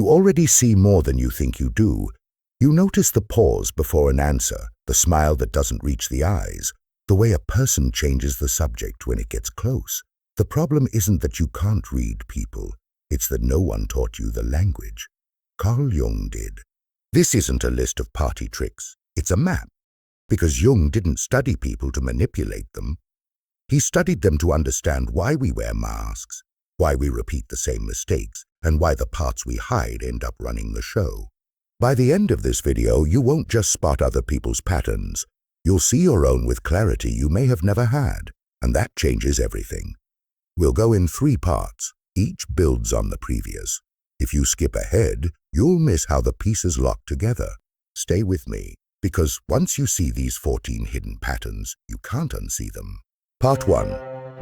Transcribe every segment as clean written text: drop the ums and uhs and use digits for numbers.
You already see more than you think you do. You notice the pause before an answer, the smile that doesn't reach the eyes, the way a person changes the subject when it gets close. The problem isn't that you can't read people, it's that no one taught you the language. Carl Jung did. This isn't a list of party tricks, it's a map. Because Jung didn't study people to manipulate them. He studied them to understand why we wear masks, why we repeat the same mistakes, and why the parts we hide end up running the show. By the end of this video, you won't just spot other people's patterns. You'll see your own with clarity you may have never had, and that changes everything. We'll go in 3 parts. Each builds on the previous. If you skip ahead, you'll miss how the pieces lock together. Stay with me, because once you see these 14 hidden patterns, you can't unsee them. Part 1.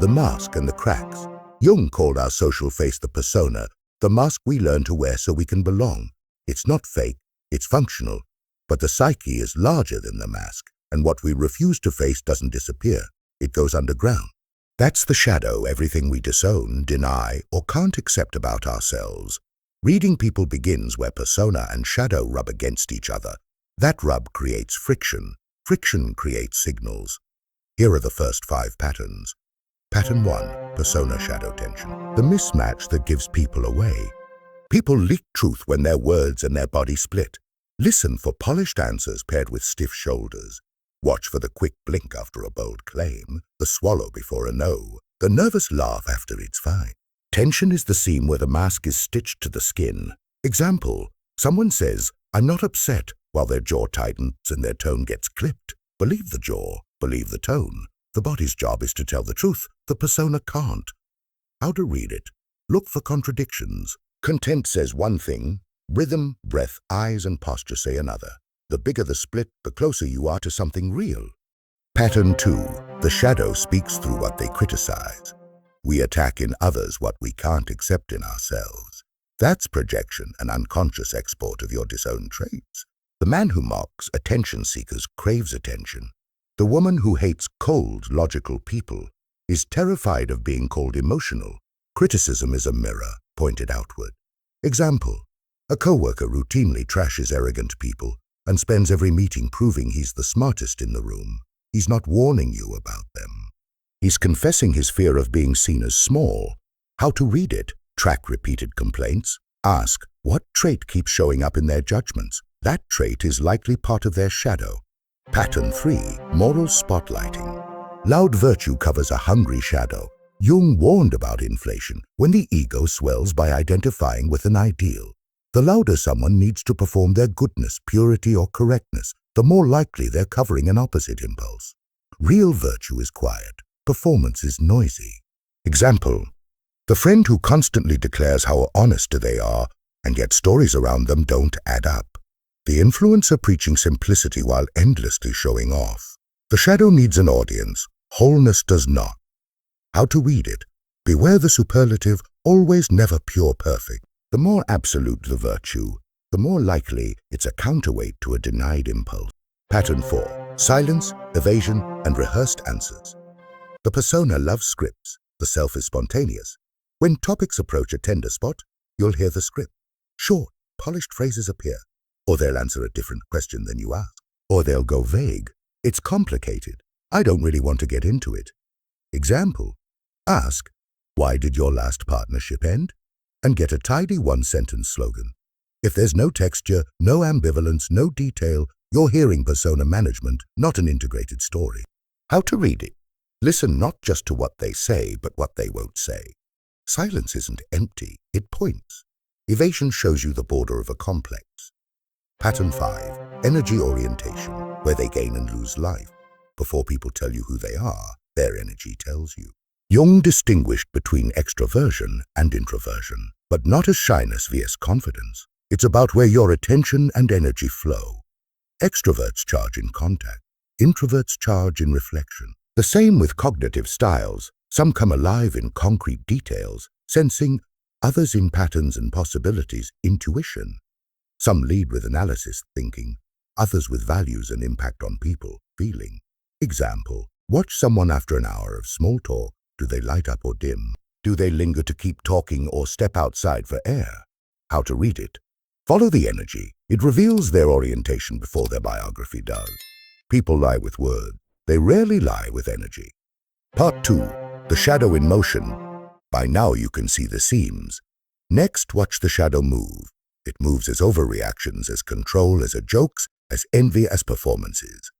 The mask and the cracks. Jung called our social face the persona, the mask we learn to wear so we can belong. It's not fake, it's functional, but the psyche is larger than the mask, and what we refuse to face doesn't disappear, it goes underground. That's the shadow, everything we disown, deny, or can't accept about ourselves. Reading people begins where persona and shadow rub against each other. That rub creates friction. Friction creates signals. Here are the first 5 patterns. Pattern 1, persona-shadow tension. The mismatch that gives people away. People leak truth when their words and their body split. Listen for polished answers paired with stiff shoulders. Watch for the quick blink after a bold claim, the swallow before a no, the nervous laugh after it's fine. Tension is the seam where the mask is stitched to the skin. Example, someone says, "I'm not upset," while their jaw tightens and their tone gets clipped. Believe the jaw, believe the tone. The body's job is to tell the truth, the persona can't. How to read it? Look for contradictions. Content says one thing, rhythm, breath, eyes, and posture say another. The bigger the split, the closer you are to something real. Pattern 2. The shadow speaks through what they criticize. We attack in others what we can't accept in ourselves. That's projection, an unconscious export of your disowned traits. The man who mocks attention seekers craves attention. The woman who hates cold, logical people is terrified of being called emotional. Criticism is a mirror pointed outward. Example, a coworker routinely trashes arrogant people and spends every meeting proving he's the smartest in the room. He's not warning you about them. He's confessing his fear of being seen as small. How to read it? Track repeated complaints. Ask, what trait keeps showing up in their judgments? That trait is likely part of their shadow. Pattern 3. Moral spotlighting. Loud virtue covers a hungry shadow. Jung warned about inflation when the ego swells by identifying with an ideal. The louder someone needs to perform their goodness, purity, or correctness, the more likely they're covering an opposite impulse. Real virtue is quiet. Performance is noisy. Example, the friend who constantly declares how honest they are, and yet stories around them don't add up. The influencer preaching simplicity while endlessly showing off. The shadow needs an audience. Wholeness does not. How to read it? Beware the superlative, always, never, pure, perfect. The more absolute the virtue, the more likely it's a counterweight to a denied impulse. Pattern 4. Silence, evasion, and rehearsed answers. The persona loves scripts. The self is spontaneous. When topics approach a tender spot, you'll hear the script. Short, polished phrases appear. Or they'll answer a different question than you ask. Or they'll go vague. It's complicated. I don't really want to get into it. Example, ask, why did your last partnership end? And get a tidy 1-sentence slogan. If there's no texture, no ambivalence, no detail, you're hearing persona management, not an integrated story. How to read it? Listen not just to what they say, but what they won't say. Silence isn't empty, it points. Evasion shows you the border of a complex. Pattern 5. Energy orientation, where they gain and lose life. Before people tell you who they are, their energy tells you. Jung distinguished between extroversion and introversion, but not as shyness vs confidence. It's about where your attention and energy flow. Extroverts charge in contact. Introverts charge in reflection. The same with cognitive styles. Some come alive in concrete details, sensing, others in patterns and possibilities, intuition. Some lead with analysis, thinking, others with values and impact on people, feeling. Example, watch someone after an hour of small talk. Do they light up or dim? Do they linger to keep talking or step outside for air? How to read it? Follow the energy. It reveals their orientation before their biography does. People lie with words. They rarely lie with energy. Part 2. The shadow in motion. By now you can see the seams. Next, watch the shadow move. It moves as overreactions, as control, as jokes, as envy, as performances.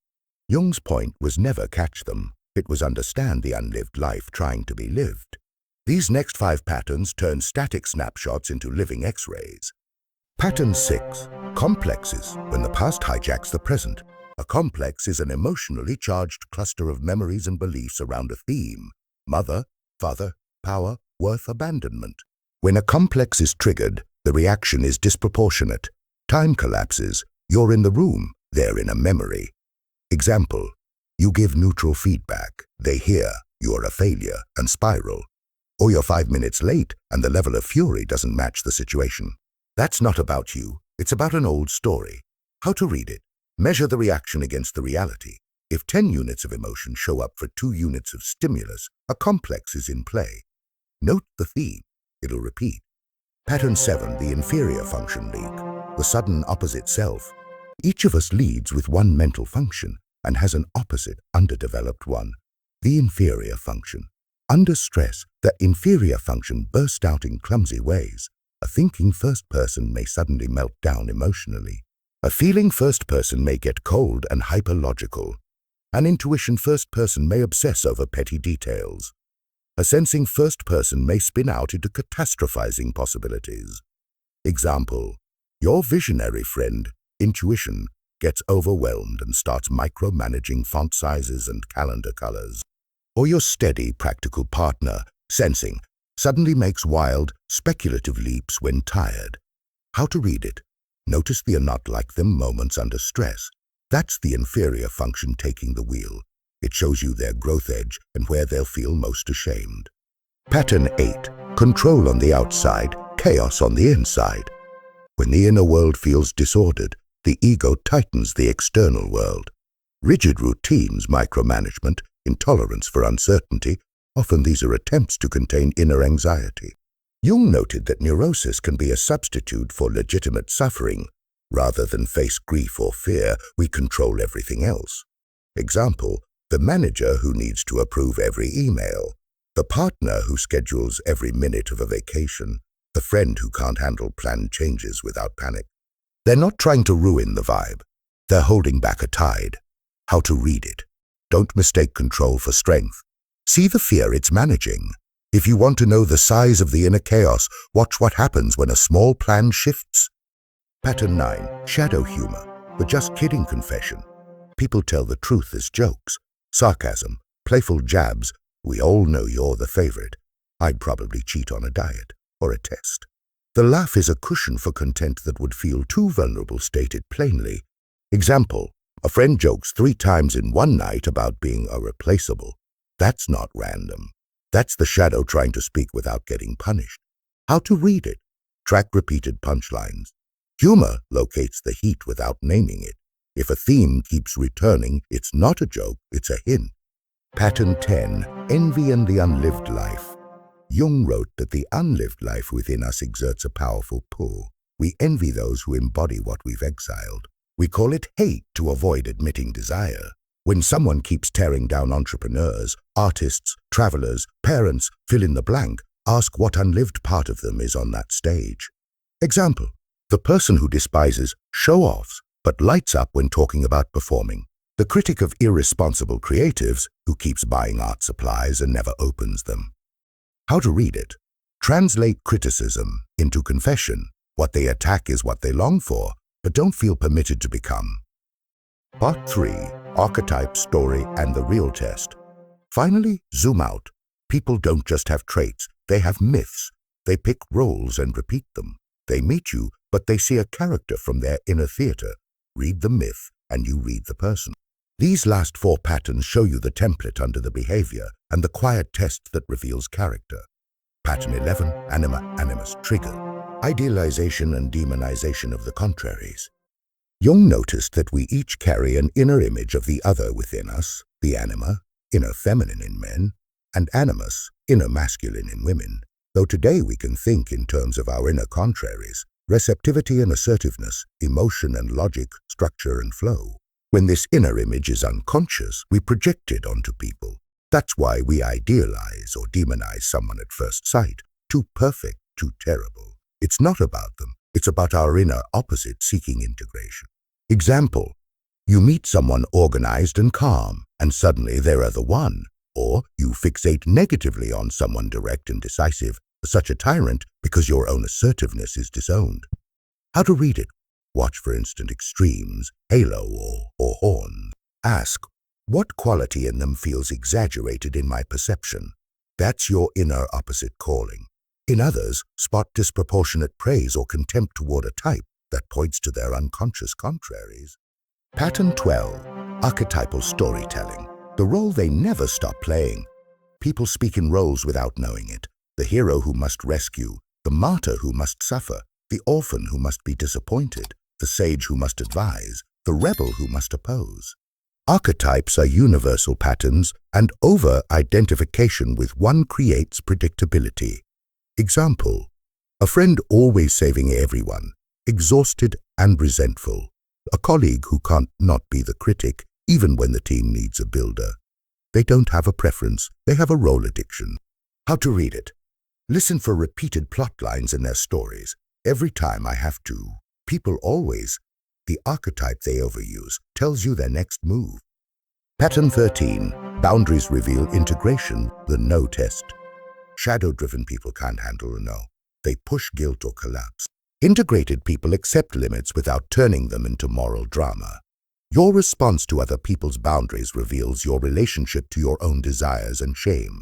Jung's point was never catch them. It was understand the unlived life trying to be lived. These next 5 patterns turn static snapshots into living X-rays. Pattern 6. Complexes, when the past hijacks the present. A complex is an emotionally charged cluster of memories and beliefs around a theme: mother, father, power, worth, abandonment. When a complex is triggered, the reaction is disproportionate. Time collapses. You're in the room, they're in a memory. Example: you give neutral feedback. They hear you're a failure and spiral. Or you're 5 minutes late and the level of fury doesn't match the situation. That's not about you. It's about an old story. How to read it. Measure the reaction against the reality. If 10 units of emotion show up for 2 units of stimulus, a complex is in play. Note the theme. It'll repeat. Pattern 7, the inferior function leak. The sudden opposite self. Each of us leads with one mental function and has an opposite, underdeveloped one. The inferior function. Under stress, the inferior function bursts out in clumsy ways. A thinking first person may suddenly melt down emotionally. A feeling first person may get cold and hyperlogical. An intuition first person may obsess over petty details. A sensing first person may spin out into catastrophizing possibilities. Example: your visionary friend, intuition, gets overwhelmed and starts micromanaging font sizes and calendar colors. Or your steady, practical partner, sensing, suddenly makes wild, speculative leaps when tired. How to read it. Notice the not like them moments under stress. That's the inferior function taking the wheel. It shows you their growth edge and where they'll feel most ashamed. Pattern 8. Control on the outside, chaos on the inside. When the inner world feels disordered, the ego tightens the external world. Rigid routines, micromanagement, intolerance for uncertainty, often these are attempts to contain inner anxiety. Jung noted that neurosis can be a substitute for legitimate suffering. Rather than face grief or fear, we control everything else. Example: the manager who needs to approve every email, the partner who schedules every minute of a vacation, the friend who can't handle planned changes without panic. They're not trying to ruin the vibe. They're holding back a tide. How to read it. Don't mistake control for strength. See the fear it's managing. If you want to know the size of the inner chaos, watch what happens when a small plan shifts. Pattern 9. Shadow humor. The just kidding confession. People tell the truth as jokes. Sarcasm, playful jabs. We all know you're the favorite. I'd probably cheat on a diet or a test. The laugh is a cushion for content that would feel too vulnerable stated plainly. Example: a friend jokes 3 times in one night about being irreplaceable. That's not random. That's the shadow trying to speak without getting punished. How to read it. Track repeated punchlines. Humor locates the heat without naming it. If a theme keeps returning, it's not a joke, it's a hint. Pattern 10. Envy and the unlived life. Jung wrote that the unlived life within us exerts a powerful pull. We envy those who embody what we've exiled. We call it hate to avoid admitting desire. When someone keeps tearing down entrepreneurs, artists, travelers, parents, fill in the blank, ask what unlived part of them is on that stage. Example: the person who despises show-offs but lights up when talking about performing. The critic of irresponsible creatives who keeps buying art supplies and never opens them. How to read it. Translate criticism into confession. What they attack is what they long for, but don't feel permitted to become. Part 3. Archetype, story, and the real test. Finally, zoom out. People don't just have traits, they have myths. They pick roles and repeat them. They meet you, but they see a character from their inner theater. Read the myth, and you read the person. These last 4 patterns show you the template under the behavior and the quiet test that reveals character. Pattern 11, anima, animus, trigger. Idealization and demonization of the contraries. Jung noticed that we each carry an inner image of the other within us, the anima, inner feminine in men, and animus, inner masculine in women. Though today we can think in terms of our inner contraries, receptivity and assertiveness, emotion and logic, structure and flow. When this inner image is unconscious, we project it onto people. That's why we idealize or demonize someone at first sight. Too perfect, too terrible. It's not about them. It's about our inner opposite seeking integration. Example: you meet someone organized and calm, and suddenly they're the one. Or you fixate negatively on someone direct and decisive, such a tyrant, because your own assertiveness is disowned. How to read it? Watch for instant extremes, halo or horns. Ask, what quality in them feels exaggerated in my perception? That's your inner opposite calling. In others, spot disproportionate praise or contempt toward a type that points to their unconscious contraries. Pattern 12. Archetypal storytelling. The role they never stop playing. People speak in roles without knowing it. The hero who must rescue, the martyr who must suffer, the orphan who must be disappointed, the sage who must advise, the rebel who must oppose. Archetypes are universal patterns, and over-identification with one creates predictability. Example: a friend always saving everyone, exhausted and resentful. A colleague who can't not be the critic, even when the team needs a builder. They don't have a preference, they have a role addiction. How to read it? Listen for repeated plot lines in their stories. Every time I have to. People always. The archetype they overuse tells you their next move. Pattern 13. Boundaries reveal integration, the no test. Shadow-driven people can't handle a no. They push guilt or collapse. Integrated people accept limits without turning them into moral drama. Your response to other people's boundaries reveals your relationship to your own desires and shame.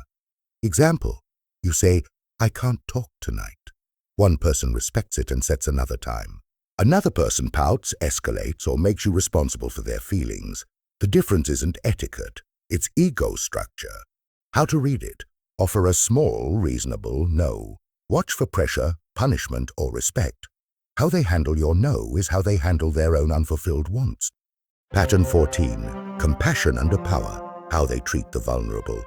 Example: you say, I can't talk tonight. One person respects it and sets another time. Another person pouts, escalates, or makes you responsible for their feelings. The difference isn't etiquette, it's ego structure. How to read it? Offer a small, reasonable no. Watch for pressure, punishment, or respect. How they handle your no is how they handle their own unfulfilled wants. Pattern 14. Compassion under power. How they treat the vulnerable.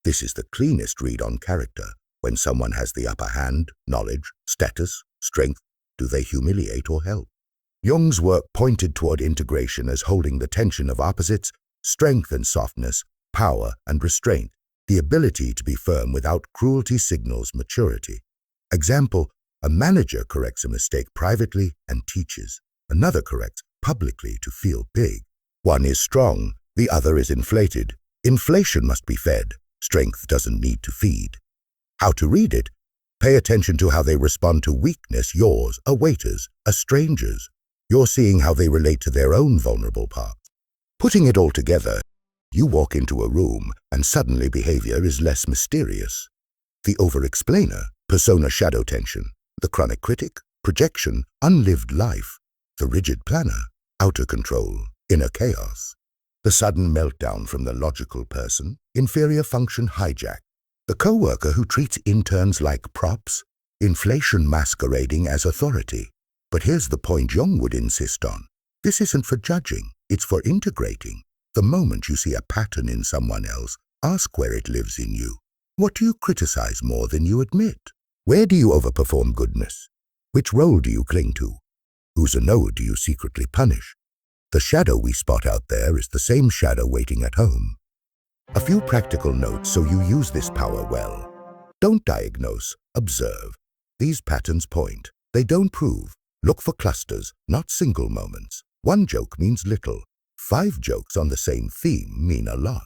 This is the cleanest read on character. When someone has the upper hand, knowledge, status, strength, do they humiliate or help? Jung's work pointed toward integration as holding the tension of opposites, strength and softness, power and restraint. The ability to be firm without cruelty signals maturity. Example: a manager corrects a mistake privately and teaches. Another corrects publicly to feel big. One is strong, the other is inflated. Inflation must be fed. Strength doesn't need to feed. How to read it? Pay attention to how they respond to weakness, yours, a waiter's, a stranger's. You're seeing how they relate to their own vulnerable parts. Putting it all together, you walk into a room and suddenly behavior is less mysterious. The over-explainer, persona shadow tension. The chronic critic, projection, unlived life. The rigid planner, outer control, inner chaos. The sudden meltdown from the logical person, inferior function hijack. The co-worker who treats interns like props, inflation masquerading as authority. But here's the point Jung would insist on. This isn't for judging, it's for integrating. The moment you see a pattern in someone else, ask where it lives in you. What do you criticize more than you admit? Where do you overperform goodness? Which role do you cling to? Whose a no do you secretly punish? The shadow we spot out there is the same shadow waiting at home. A few practical notes so you use this power well. Don't diagnose, observe. These patterns point, they don't prove. Look for clusters, not single moments. One joke means little. 5 jokes on the same theme mean a lot.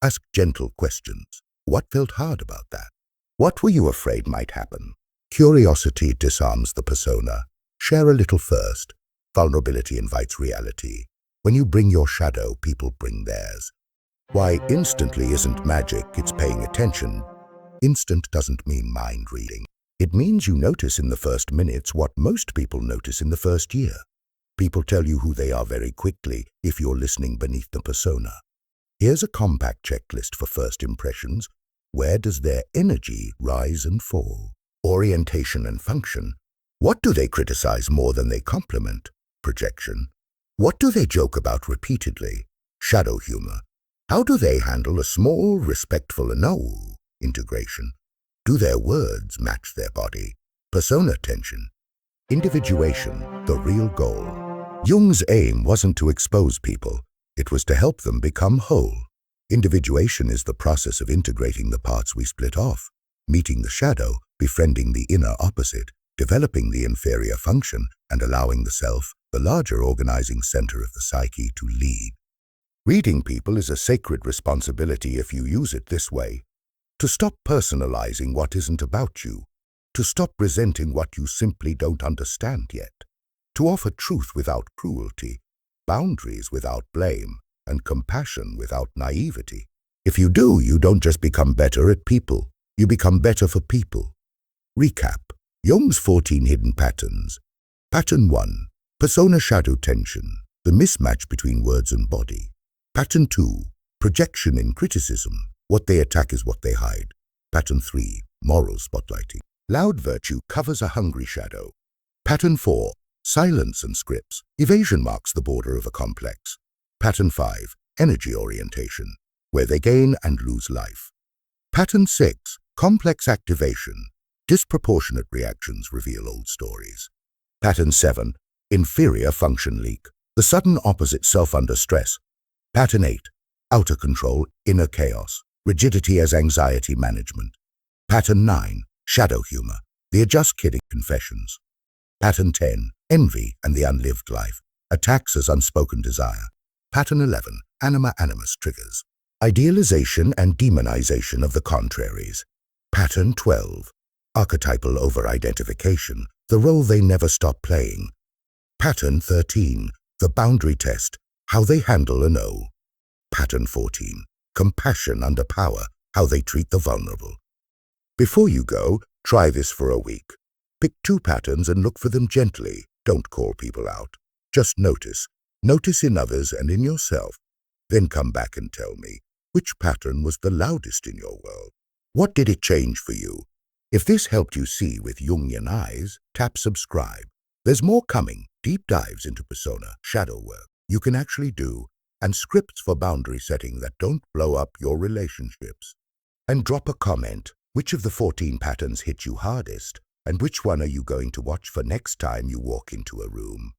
Ask gentle questions. What felt hard about that? What were you afraid might happen? Curiosity disarms the persona. Share a little first. Vulnerability invites reality. When you bring your shadow, people bring theirs. Why instantly isn't magic, it's paying attention. Instant doesn't mean mind reading. It means you notice in the first minutes what most people notice in the first year. People tell you who they are very quickly if you're listening beneath the persona. Here's a compact checklist for first impressions. Where does their energy rise and fall? Orientation and function. What do they criticize more than they compliment? Projection. What do they joke about repeatedly? Shadow humor. How do they handle a small, respectful no? Integration. Do their words match their body? Persona tension. Individuation, the real goal. Jung's aim wasn't to expose people, it was to help them become whole. Individuation is the process of integrating the parts we split off, meeting the shadow, befriending the inner opposite, developing the inferior function, and allowing the self, the larger organizing center of the psyche, to lead. Reading people is a sacred responsibility if you use it this way. To stop personalizing what isn't about you. To stop resenting what you simply don't understand yet. To offer truth without cruelty, boundaries without blame, and compassion without naivety. If you do, you don't just become better at people, you become better for people. Recap. Jung's 14 hidden patterns. Pattern 1. Persona shadow tension, the mismatch between words and body. Pattern 2. Projection in criticism, what they attack is what they hide. Pattern 3. Moral spotlighting. Loud virtue covers a hungry shadow. Pattern 4. Silence and scripts. Evasion marks the border of a complex. Pattern 5. Energy orientation, where they gain and lose life. Pattern 6. Complex activation. Disproportionate reactions reveal old stories. Pattern 7. Inferior function leak, the sudden opposite self under stress. Pattern 8. Outer control, inner chaos, rigidity as anxiety management. Pattern 9. Shadow humor, the just kidding confessions. Pattern 10. Envy and the unlived life, attacks as unspoken desire. Pattern 11. Anima animus triggers, idealization and demonization of the contraries. Pattern 12. Archetypal over-identification, the role they never stop playing. Pattern 13. The boundary test, how they handle a no. Pattern 14. Compassion under power, how they treat the vulnerable. Before you go, try this for a week. Pick 2 patterns and look for them gently. Don't call people out. Just notice. Notice in others and in yourself. Then come back and tell me, which pattern was the loudest in your world? What did it change for you? If this helped you see with Jungian eyes, tap subscribe. There's more coming, deep dives into persona, shadow work you can actually do, and scripts for boundary setting that don't blow up your relationships. And drop a comment. Which of the 14 patterns hit you hardest? And which one are you going to watch for next time you walk into a room?